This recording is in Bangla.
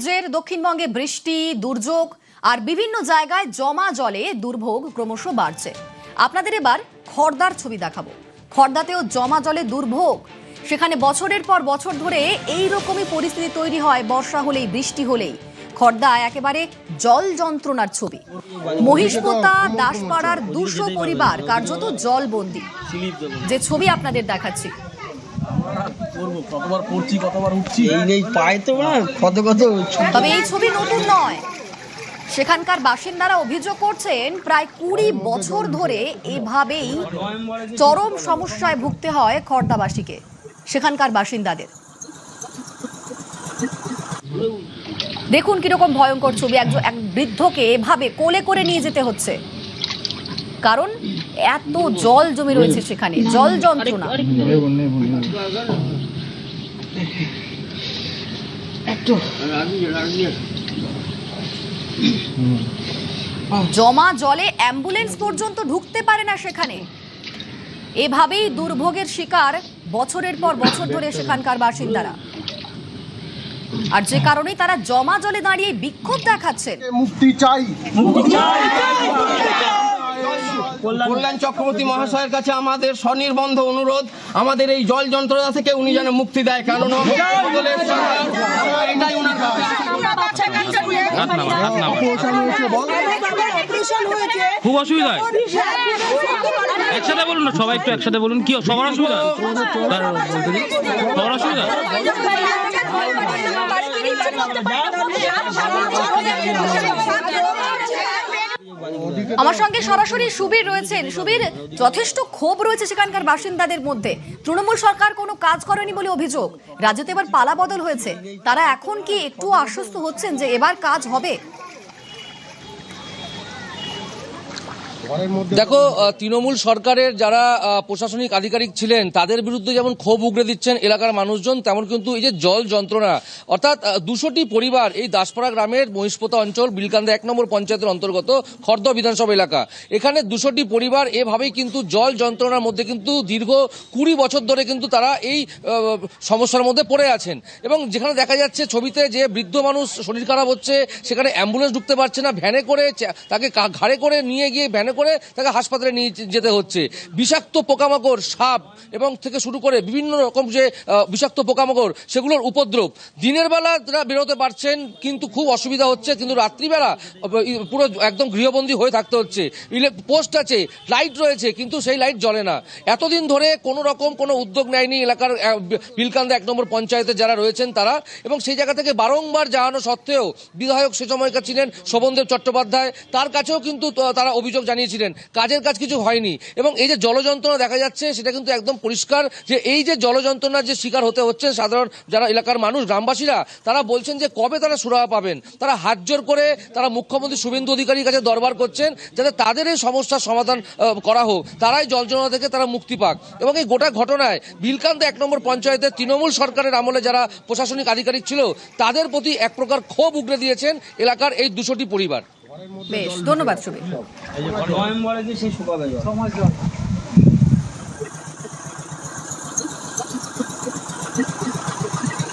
রাজ্যের দক্ষিণবঙ্গে বৃষ্টি, দুর্যোগ আর বিভিন্ন জায়গায় জমা জলে দুর্ভোগ ক্রমশ বাড়ছে। আপনাদের এবার খড়দার ছবি দেখাবো। খড়দাতেও জমা জলে দুর্ভোগ। সেখানে বছরের পর বছর ধরে এই রকমই পরিস্থিতি তৈরি হয় বর্ষা হলেই, বৃষ্টি হলেই। খড়দায় একেবারে জল যন্ত্রণার ছবি। মহিষপোতা দাসপাড়ার 200 পরিবার কার্যত জলবন্দী। যে ছবি আপনাদের দেখাচ্ছি, তবে এই ছবি নতুন নয়। সেখানকার বাসিন্দারা অভিযোগ করছেন প্রায় 20 বছর ধরে এভাবেই চরম সমস্যায় ভুগতে হয় খড়দাবাসীকে, সেখানকার বাসিন্দাদের। দেখুন কিরকম ভয়ঙ্কর ছবি। এক বৃদ্ধকে এভাবে কোলে করে নিয়ে যেতে হচ্ছে, কারণ এত জল জমে রয়েছে সেখানে, জল যন্ত্রণা। জমা জলে অ্যাম্বুলেন্স পর্যন্ত ঢুকতে পারে না সেখানে। এভাবেই দুর্ভোগের শিকার বছরের পর বছর ধরে সেখানকার বাসিন্দারা, আর যে কারণে তারা জমা জলে দাঁড়িয়ে বিক্ষোভ দেখাচ্ছেন। মুক্তি চাই, মুক্তি চাই। কল্যাণ চক্রবর্তী মহাশয়ের কাছে আমাদের স্বনির্বন্ধ অনুরোধ, আমাদের এই জল যন্ত্রণা থেকে উনি যেন মুক্তি দেয়। কারণ এটাই ওনার কাছে। খুব অসুবিধা হয়। একসাথে বলুন না, সবাই একটু একসাথে বলুন। কি সবার অসুবিধা? সবার অসুবিধা। আমার সঙ্গে সরাসরি সুবীর রয়েছেন। সুবীর, যথেষ্ট ক্ষোভ রয়েছে সেখানকার বাসিন্দাদের মধ্যে। তৃণমূল সরকার কোনো কাজ করেনি বলে অভিযোগ। রাজ্যতে এবার পালা বদল হয়েছে, তারা এখন কি একটু আশ্বস্ত হচ্ছেন যে এবার কাজ হবে? দেখো, তৃণমূল সরকারের যারা প্রশাসনিক আধিকারিক ছিলেন তাদের বিরুদ্ধে যেমন ক্ষোভ উগড়ে দিচ্ছেন এলাকার মানুষজন, তেমন কিন্তু এই যে জল যন্ত্রণা, অর্থাৎ 200টি পরিবার এই দাসপাড়া গ্রামের মহিষপোতা অঞ্চল বিলকান্দা 1 নম্বর পঞ্চায়েতের অন্তর্গত খড়দহ বিধানসভা এলাকা। এখানে 200টি পরিবার এভাবেই কিন্তু জল যন্ত্রণার মধ্যে কিন্তু দীর্ঘ 20 বছর ধরে কিন্তু তারা এই সমস্যার মধ্যে পড়ে আছেন। এবং যেখানে দেখা যাচ্ছে ছবিতে যে বৃদ্ধ মানুষ শরীর খারাপ হচ্ছে, সেখানে অ্যাম্বুলেন্স ঢুকতে পারছে না, ভ্যানে করে তাকে ঘাড়ে করে নিয়ে গিয়ে ভ্যানে করে তাকে হাসপাতালে নিয়ে যেতে হচ্ছে। বিষাক্ত পোকামাকড়, সাপ এবং থেকে শুরু করে বিভিন্ন রকম যে বিষাক্ত পোকামাকড়, সেগুলোর উপদ্রব। দিনের বেলা তারা বেরোতে পারছেন কিন্তু খুব অসুবিধা হচ্ছে, কিন্তু রাত্রিবেলা পুরো একদম গৃহবন্দী হয়ে থাকতে হচ্ছে। পোস্ট আছে, লাইট রয়েছে, কিন্তু সেই লাইট জ্বলে না। এতদিন ধরে কোনো রকম কোনো উদ্যোগ নেয়নি এলাকার বিলকান্দা 1 নম্বর পঞ্চায়েতে যারা রয়েছেন তারা। এবং সেই জায়গা থেকে বারংবার জানানো সত্ত্বেও বিধায়ক সে সময়কার ছিলেন শোভনদেব চট্টোপাধ্যায়, তার কাছেও কিন্তু তারা অভিযোগ জানিয়েছিলেন, কাজের কাজ কিছু হয়নি। এবং এই যে জলযন্ত্রণা দেখা যাচ্ছে সেটা কিন্তু একদম পরিষ্কার যে এই যে জলযন্ত্রণার যে শিকার হতে হচ্ছে সাধারণ যারা এলাকার মানুষ, গ্রামবাসীরা, তারা বলছেন যে কবে তারা সুরাহা পাবেন। তারা হাত জোর করে তারা মুখ্যমন্ত্রী শুভেন্দু অধিকারীর কাছে দরবার করছেন যাতে তাদের এই সমস্যার সমাধান করা হোক, তারাই জল যন্ত্রণা থেকে তারা মুক্তি পাক। এবং এই গোটা ঘটনায় বিলকান্দা 1 নম্বর পঞ্চায়েতের তৃণমূল সরকারের আমলে যারা প্রশাসনিক আধিকারিক ছিল তাদের প্রতি এক প্রকার ক্ষোভ উগড়ে দিয়েছেন এলাকার এই 200টি পরিবার। বেশ, ধন্যবাদ সুবীর।